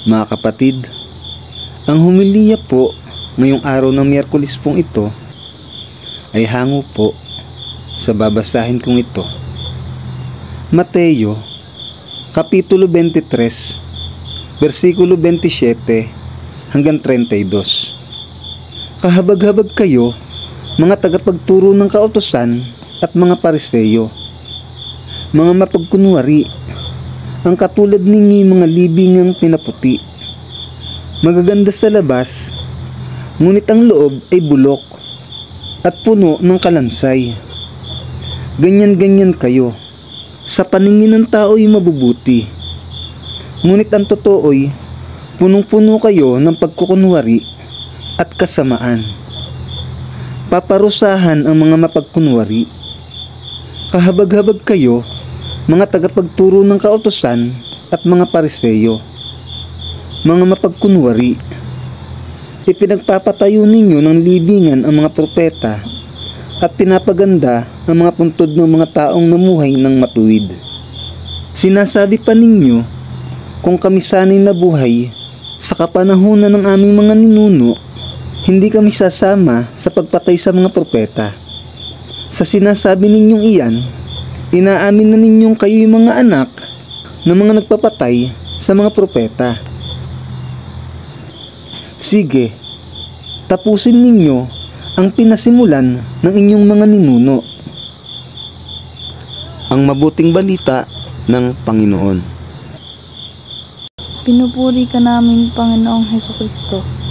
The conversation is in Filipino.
Mga kapatid, ang humilya po ngayong araw ng Miyerkules pong ito ay hango po sa babasahin kong ito. Mateo, Kapitulo 23, versikulo 27 hanggang 32. Kahabag-habag kayo, mga tagapagturo ng kautusan at mga Pariseyo, mga mapagkunwari, ang katulad ninyo mga libingang pinaputi, magaganda sa labas, ngunit ang loob ay bulok at puno ng kalansay. Ganyan-ganyan kayo, sa paningin ng tao ay mabubuti, ngunit ang totoo ay punong-puno kayo ng pagkukunwari at kasamaan. Paparusahan ang mga mapagkunwari. Kahabag-habag kayo, mga tagapagturo ng kautusan at mga Pariseyo, mga mapagkunwari, ipinagpapatayo ninyo ng libingan ang mga propeta at pinapaganda ang mga puntod ng mga taong namuhay ng matuwid. Sinasabi pa ninyo, kung kami sana'y nabuhay sa kapanahunan ng aming mga ninuno, hindi kami sasama sa pagpatay sa mga propeta. Sa sinasabi ninyong iyan, inaamin na ninyong kayo'y mga anak ng mga nagpapatay sa mga propeta. Sige, tapusin ninyo ang pinasimulan ng inyong mga ninuno. Ang mabuting balita ng Panginoon. Pinupuri ka namin, Panginoong Hesukristo.